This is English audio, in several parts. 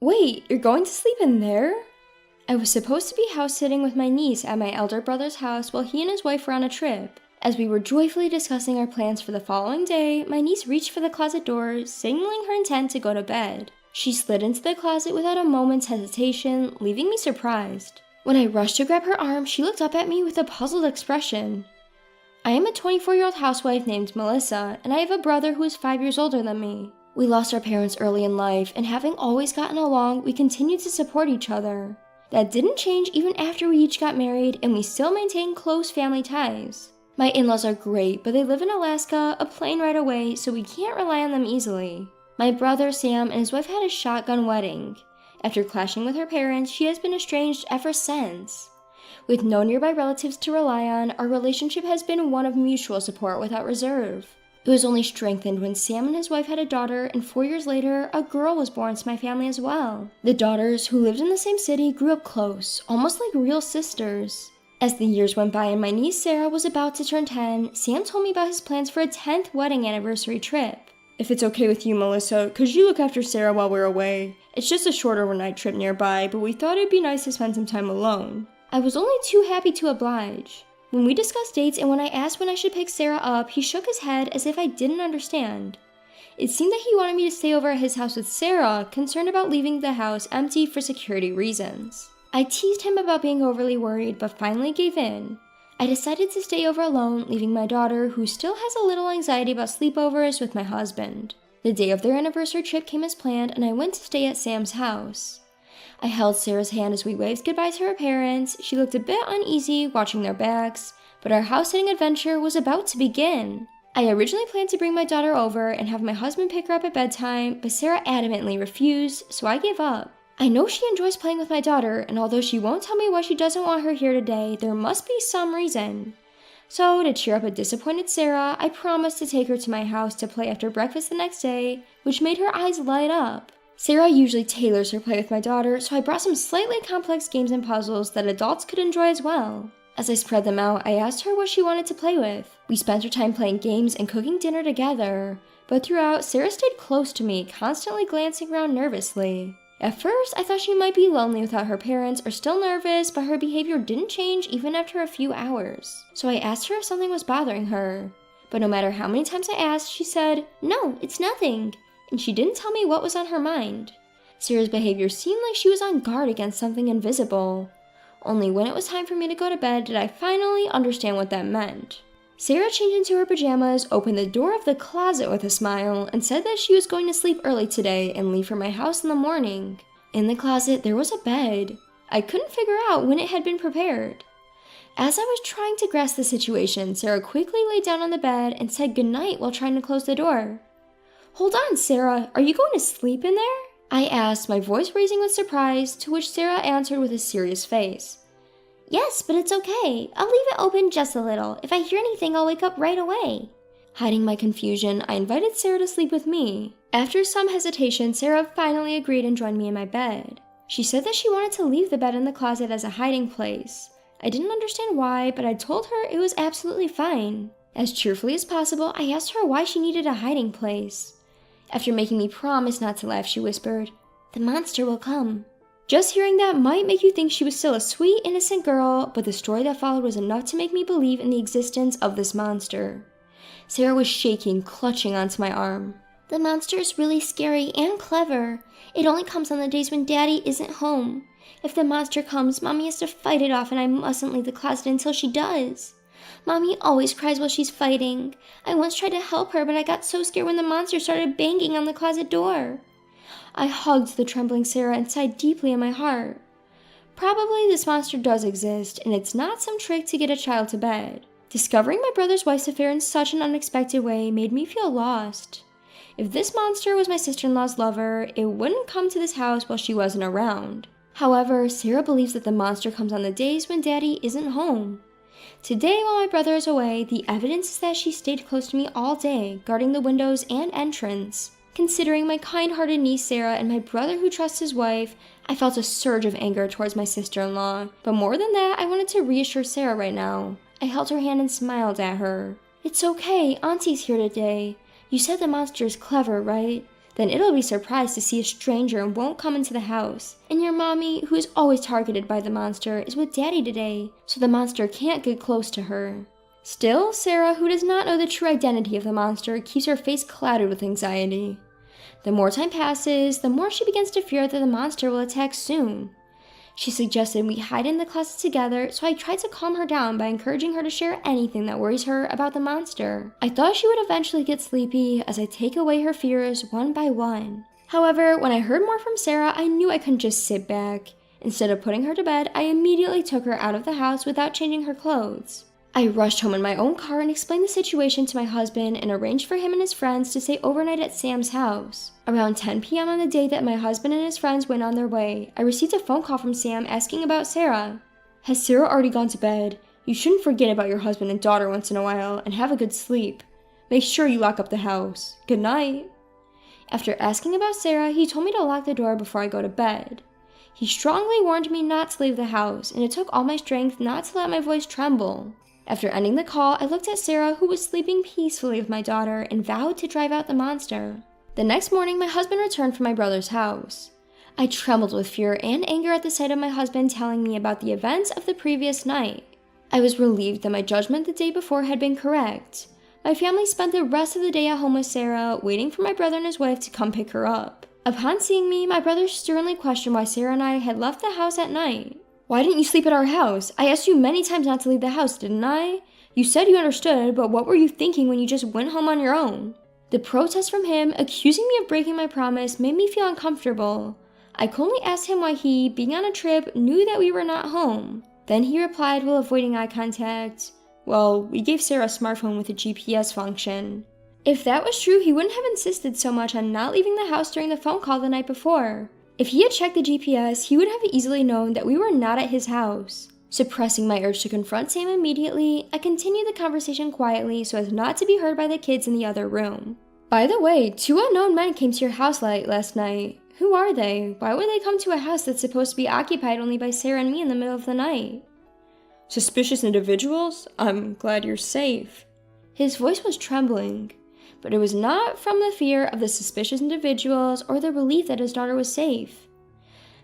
Wait, you're going to sleep in there? I was supposed to be house-sitting with my niece at my elder brother's house while he and his wife were on a trip. As we were joyfully discussing our plans for the following day, my niece reached for the closet door, signaling her intent to go to bed. She slid into the closet without a moment's hesitation, leaving me surprised. When I rushed to grab her arm, she looked up at me with a puzzled expression. I am a 24-year-old housewife named Melissa, and I have a brother who is 5 years older than me. We lost our parents early in life, and having always gotten along, we continued to support each other. That didn't change even after we each got married, and we still maintain close family ties. My in-laws are great, but they live in Alaska, a plane ride away, so we can't rely on them easily. My brother, Sam, and his wife had a shotgun wedding. After clashing with her parents, she has been estranged ever since. With no nearby relatives to rely on, our relationship has been one of mutual support without reserve. It was only strengthened when Sam and his wife had a daughter, and 4 years later, a girl was born to my family as well. The daughters, who lived in the same city, grew up close, almost like real sisters. As the years went by and my niece Sarah was about to turn 10, Sam told me about his plans for a 10th wedding anniversary trip. If it's okay with you, Melissa, could you look after Sarah while we're away? It's just a short overnight trip nearby, but we thought it'd be nice to spend some time alone. I was only too happy to oblige. When we discussed dates and when I asked when I should pick Sarah up, he shook his head as if I didn't understand. It seemed that he wanted me to stay over at his house with Sarah, concerned about leaving the house empty for security reasons. I teased him about being overly worried, but finally gave in. I decided to stay over alone, leaving my daughter, who still has a little anxiety about sleepovers, with my husband. The day of their anniversary trip came as planned, and I went to stay at Sam's house. I held Sarah's hand as we waved goodbye to her parents. She looked a bit uneasy, watching their backs, but our house-sitting adventure was about to begin. I originally planned to bring my daughter over and have my husband pick her up at bedtime, but Sarah adamantly refused, so I gave up. I know she enjoys playing with my daughter, and although she won't tell me why she doesn't want her here today, there must be some reason. So, to cheer up a disappointed Sarah, I promised to take her to my house to play after breakfast the next day, which made her eyes light up. Sarah usually tailors her play with my daughter, so I brought some slightly complex games and puzzles that adults could enjoy as well. As I spread them out, I asked her what she wanted to play with. We spent her time playing games and cooking dinner together, but throughout, Sarah stayed close to me, constantly glancing around nervously. At first, I thought she might be lonely without her parents or still nervous, but her behavior didn't change even after a few hours. So I asked her if something was bothering her. But no matter how many times I asked, she said, "No, it's nothing," and she didn't tell me what was on her mind. Sarah's behavior seemed like she was on guard against something invisible. Only when it was time for me to go to bed did I finally understand what that meant. Sarah changed into her pajamas, opened the door of the closet with a smile, and said that she was going to sleep early today and leave for my house in the morning. In the closet, there was a bed. I couldn't figure out when it had been prepared. As I was trying to grasp the situation, Sarah quickly lay down on the bed and said goodnight while trying to close the door. "Hold on, Sarah, are you going to sleep in there?" I asked, my voice raising with surprise, to which Sarah answered with a serious face. "Yes, but it's okay. I'll leave it open just a little. If I hear anything, I'll wake up right away." Hiding my confusion, I invited Sarah to sleep with me. After some hesitation, Sarah finally agreed and joined me in my bed. She said that she wanted to leave the bed in the closet as a hiding place. I didn't understand why, but I told her it was absolutely fine. As cheerfully as possible, I asked her why she needed a hiding place. After making me promise not to laugh, she whispered, "The monster will come." Just hearing that might make you think she was still a sweet, innocent girl, but the story that followed was enough to make me believe in the existence of this monster. Sarah was shaking, clutching onto my arm. "The monster is really scary and clever. It only comes on the days when Daddy isn't home. If the monster comes, Mommy has to fight it off, and I mustn't leave the closet until she does. Mommy always cries while she's fighting. I once tried to help her, but I got so scared when the monster started banging on the closet door." I hugged the trembling Sarah and sighed deeply in my heart. Probably this monster does exist, and it's not some trick to get a child to bed. Discovering my brother's wife's affair in such an unexpected way made me feel lost. If this monster was my sister-in-law's lover, it wouldn't come to this house while she wasn't around. However, Sarah believes that the monster comes on the days when Daddy isn't home. Today, while my brother is away, the evidence is that she stayed close to me all day, guarding the windows and entrance. Considering my kind-hearted niece Sarah and my brother who trusts his wife, I felt a surge of anger towards my sister-in-law. But more than that, I wanted to reassure Sarah right now. I held her hand and smiled at her. "It's okay, Auntie's here today. You said the monster is clever, right? Then it'll be surprised to see a stranger and won't come into the house. And your mommy, who is always targeted by the monster, is with daddy today, so the monster can't get close to her. Still, Sarah, who does not know the true identity of the monster, keeps her face clouded with anxiety. The more time passes, the more she begins to fear that the monster will attack soon. She suggested we hide in the closet together, so I tried to calm her down by encouraging her to share anything that worries her about the monster. I thought she would eventually get sleepy as I take away her fears one by one. However, when I heard more from Sarah, I knew I couldn't just sit back. Instead of putting her to bed, I immediately took her out of the house without changing her clothes. I rushed home in my own car and explained the situation to my husband and arranged for him and his friends to stay overnight at Sam's house. Around 10 p.m. on the day that my husband and his friends went on their way, I received a phone call from Sam asking about Sarah. "Has Sarah already gone to bed? You shouldn't forget about your husband and daughter once in a while and have a good sleep. Make sure you lock up the house. Good night." After asking about Sarah, he told me to lock the door before I go to bed. He strongly warned me not to leave the house, and it took all my strength not to let my voice tremble. After ending the call, I looked at Sarah, who was sleeping peacefully with my daughter, and vowed to drive out the monster. The next morning, my husband returned from my brother's house. I trembled with fear and anger at the sight of my husband telling me about the events of the previous night. I was relieved that my judgment the day before had been correct. My family spent the rest of the day at home with Sarah, waiting for my brother and his wife to come pick her up. Upon seeing me, my brother sternly questioned why Sarah and I had left the house at night. "Why didn't you sleep at our house? I asked you many times not to leave the house, didn't I? You said you understood, but what were you thinking when you just went home on your own?" The protest from him, accusing me of breaking my promise, made me feel uncomfortable. I coldly asked him why he, being on a trip, knew that we were not home. Then he replied while avoiding eye contact, "Well, we gave Sarah a smartphone with a GPS function." If that was true, he wouldn't have insisted so much on not leaving the house during the phone call the night before. If he had checked the GPS, he would have easily known that we were not at his house. Suppressing my urge to confront Sam immediately, I continued the conversation quietly so as not to be heard by the kids in the other room. "By the way, 2 unknown men came to your house late last night. Who are they? Why would they come to a house that's supposed to be occupied only by Sarah and me in the middle of the night?" "Suspicious individuals? I'm glad you're safe." His voice was trembling, but it was not from the fear of the suspicious individuals or the relief that his daughter was safe.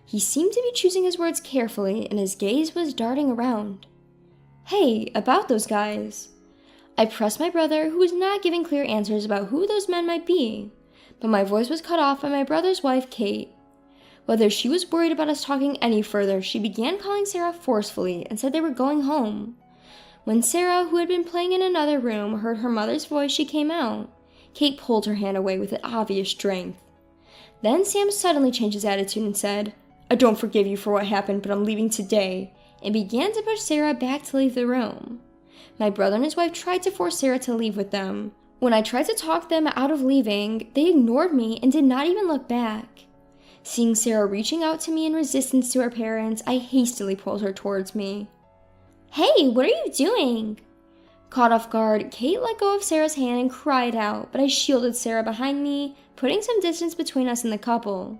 He seemed to be choosing his words carefully, and his gaze was darting around. "Hey, about those guys." I pressed my brother, who was not giving clear answers about who those men might be, but my voice was cut off by my brother's wife, Kate. Whether she was worried about us talking any further, she began calling Sarah forcefully and said they were going home. When Sarah, who had been playing in another room, heard her mother's voice, she came out. Kate pulled her hand away with obvious strength. Then Sam suddenly changed his attitude and said, "I don't forgive you for what happened, but I'm leaving today," and began to push Sarah back to leave the room. My brother and his wife tried to force Sarah to leave with them. When I tried to talk them out of leaving, they ignored me and did not even look back. Seeing Sarah reaching out to me in resistance to her parents, I hastily pulled her towards me. "Hey, what are you doing?" Caught off guard, Kate let go of Sarah's hand and cried out, but I shielded Sarah behind me, putting some distance between us and the couple.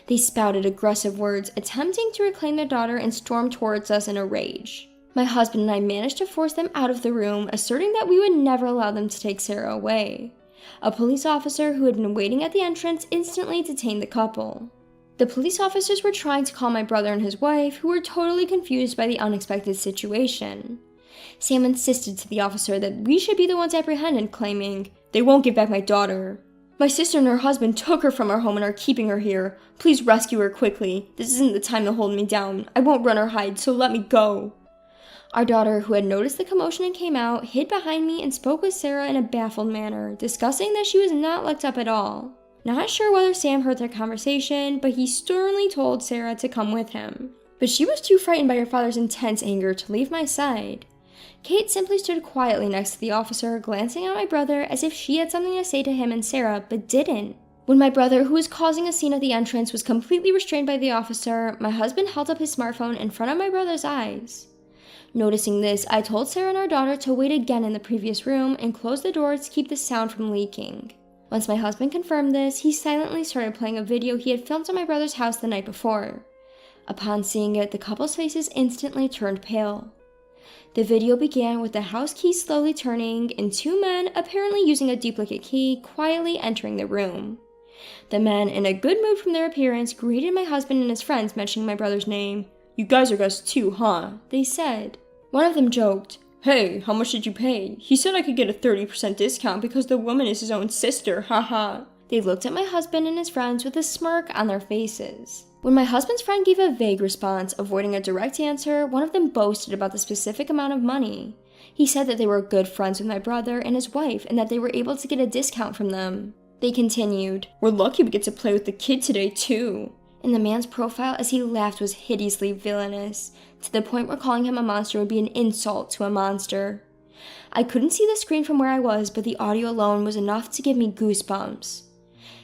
They spouted aggressive words, attempting to reclaim their daughter, and stormed towards us in a rage. My husband and I managed to force them out of the room, asserting that we would never allow them to take Sarah away. A police officer who had been waiting at the entrance instantly detained the couple. The police officers were trying to calm my brother and his wife, who were totally confused by the unexpected situation. Sam insisted to the officer that we should be the ones apprehended, claiming, "They won't give back my daughter. My sister and her husband took her from our home and are keeping her here. Please rescue her quickly. This isn't the time to hold me down. I won't run or hide, so let me go." Our daughter, who had noticed the commotion and came out, hid behind me and spoke with Sarah in a baffled manner, discussing that she was not looked up at all. Not sure whether Sam heard their conversation, but he sternly told Sarah to come with him. But she was too frightened by her father's intense anger to leave my side. Kate simply stood quietly next to the officer, glancing at my brother as if she had something to say to him and Sarah, but didn't. When my brother, who was causing a scene at the entrance, was completely restrained by the officer, my husband held up his smartphone in front of my brother's eyes. Noticing this, I told Sarah and our daughter to wait again in the previous room and close the door to keep the sound from leaking. Once my husband confirmed this, he silently started playing a video he had filmed at my brother's house the night before. Upon seeing it, the couple's faces instantly turned pale. The video began with the house key slowly turning and 2 men, apparently using a duplicate key, quietly entering the room. The men, in a good mood from their appearance, greeted my husband and his friends, mentioning my brother's name. "You guys are guests too, huh?" they said. One of them joked, "Hey, how much did you pay? He said I could get a 30% discount because the woman is his own sister, haha." They looked at my husband and his friends with a smirk on their faces. When my husband's friend gave a vague response, avoiding a direct answer, one of them boasted about the specific amount of money. He said that they were good friends with my brother and his wife and that they were able to get a discount from them. They continued, "We're lucky we get to play with the kid today, too." And the man's profile as he laughed was hideously villainous, to the point where calling him a monster would be an insult to a monster. I couldn't see the screen from where I was, but the audio alone was enough to give me goosebumps.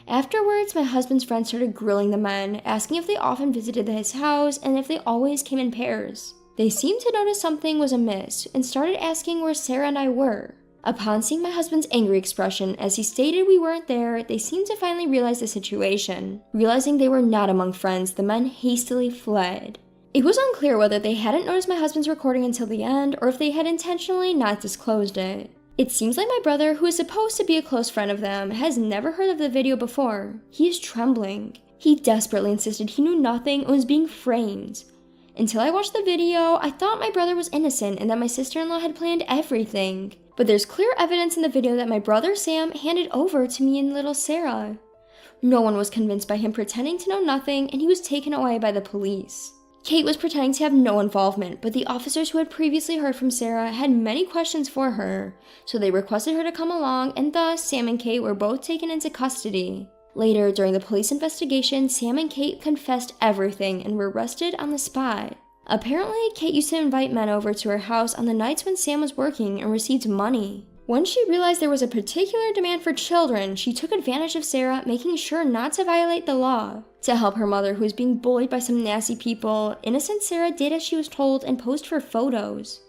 Afterwards, my husband's friends started grilling the men, asking if they often visited his house and if they always came in pairs. They seemed to notice something was amiss and started asking where Sarah and I were. Upon seeing my husband's angry expression as he stated we weren't there, they seemed to finally realize the situation. Realizing they were not among friends, the men hastily fled. It was unclear whether they hadn't noticed my husband's recording until the end or if they had intentionally not disclosed it. It seems like my brother, who is supposed to be a close friend of them, has never heard of the video before. He is trembling. He desperately insisted he knew nothing and was being framed. Until I watched the video, I thought my brother was innocent and that my sister-in-law had planned everything. But there's clear evidence in the video that my brother Sam handed over to me and little Sarah. No one was convinced by him pretending to know nothing, and he was taken away by the police. Kate was pretending to have no involvement, but the officers who had previously heard from Sarah had many questions for her, so they requested her to come along, and thus Sam and Kate were both taken into custody. Later, during the police investigation, Sam and Kate confessed everything and were arrested on the spot. Apparently, Kate used to invite men over to her house on the nights when Sam was working and received money. Once she realized there was a particular demand for children, she took advantage of Sarah, making sure not to violate the law. To help her mother, who was being bullied by some nasty people, innocent Sarah did as she was told and posed for photos.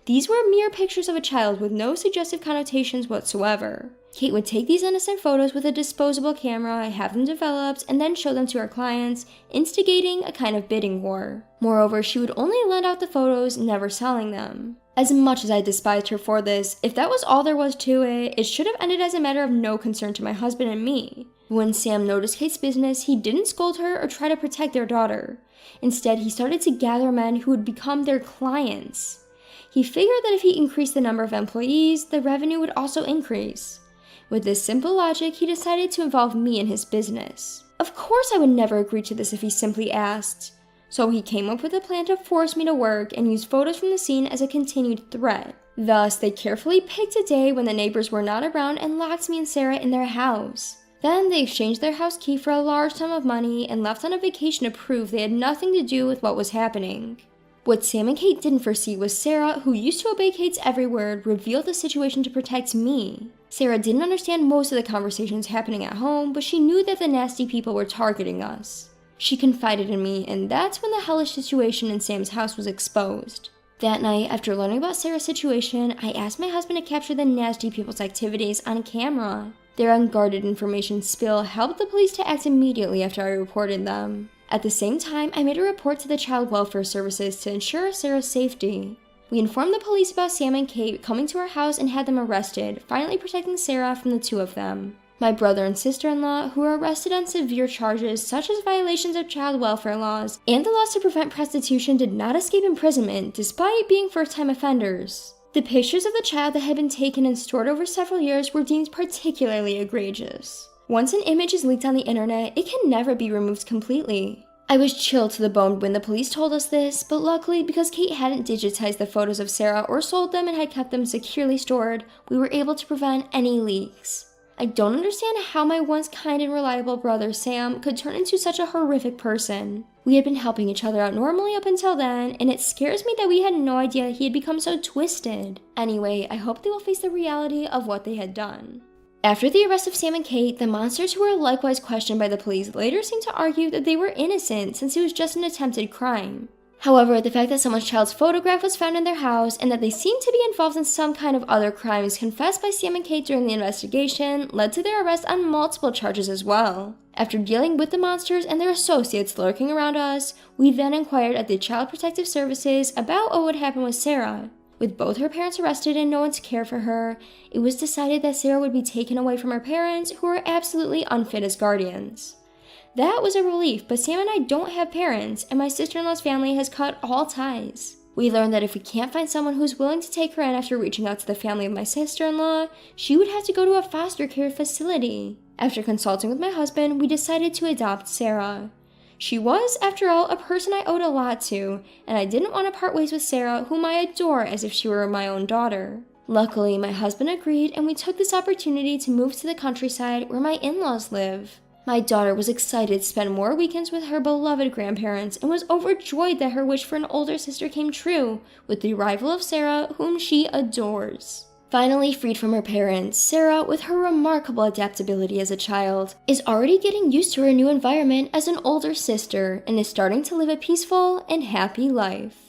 These were mere pictures of a child with no suggestive connotations whatsoever. Kate would take these innocent photos with a disposable camera, have them developed, and then show them to her clients, instigating a kind of bidding war. Moreover, she would only lend out the photos, never selling them. As much as I despised her for this, if that was all there was to it, it should have ended as a matter of no concern to my husband and me. When Sam noticed Kate's business, he didn't scold her or try to protect their daughter. Instead, he started to gather men who would become their clients. He figured that if he increased the number of employees, the revenue would also increase. With this simple logic, he decided to involve me in his business. Of course I would never agree to this if he simply asked. So he came up with a plan to force me to work and use photos from the scene as a continued threat. Thus, they carefully picked a day when the neighbors were not around and locked me and Sarah in their house. Then they exchanged their house key for a large sum of money and left on a vacation to prove they had nothing to do with what was happening. What Sam and Kate didn't foresee was Sarah, who used to obey Kate's every word, revealed the situation to protect me. Sarah didn't understand most of the conversations happening at home, but she knew that the nasty people were targeting us. She confided in me, and that's when the hellish situation in Sam's house was exposed. That night, after learning about Sarah's situation, I asked my husband to capture the nasty people's activities on camera. Their unguarded information spill helped the police to act immediately after I reported them. At the same time, I made a report to the Child Welfare Services to ensure Sarah's safety. We informed the police about Sam and Kate coming to our house and had them arrested, finally protecting Sarah from the two of them. My brother and sister-in-law, who were arrested on severe charges such as violations of child welfare laws and the laws to prevent prostitution, did not escape imprisonment despite being first-time offenders. The pictures of the child that had been taken and stored over several years were deemed particularly egregious. Once an image is leaked on the internet, it can never be removed completely. I was chilled to the bone when the police told us this, but luckily, because Kate hadn't digitized the photos of Sarah or sold them and had kept them securely stored, we were able to prevent any leaks. I don't understand how my once kind and reliable brother Sam could turn into such a horrific person. We had been helping each other out normally up until then, and it scares me that we had no idea he had become so twisted. Anyway, I hope they will face the reality of what they had done. After the arrest of Sam and Kate, the monsters who were likewise questioned by the police later seemed to argue that they were innocent since it was just an attempted crime. However, the fact that someone's child's photograph was found in their house and that they seemed to be involved in some kind of other crimes confessed by Sam and Kate during the investigation led to their arrest on multiple charges as well. After dealing with the monsters and their associates lurking around us, we then inquired at the Child Protective Services about what would happen with Sarah. With both her parents arrested and no one to care for her, it was decided that Sarah would be taken away from her parents, who were absolutely unfit as guardians. That was a relief, but Sam and I don't have parents, and my sister-in-law's family has cut all ties. We learned that if we can't find someone who's willing to take her in after reaching out to the family of my sister-in-law, she would have to go to a foster care facility. After consulting with my husband, we decided to adopt Sarah. She was, after all, a person I owed a lot to, and I didn't want to part ways with Sarah, whom I adore as if she were my own daughter. Luckily, my husband agreed, and we took this opportunity to move to the countryside where my in-laws live. My daughter was excited to spend more weekends with her beloved grandparents and was overjoyed that her wish for an older sister came true with the arrival of Sarah, whom she adores. Finally freed from her parents, Sarah, with her remarkable adaptability as a child, is already getting used to her new environment as an older sister and is starting to live a peaceful and happy life.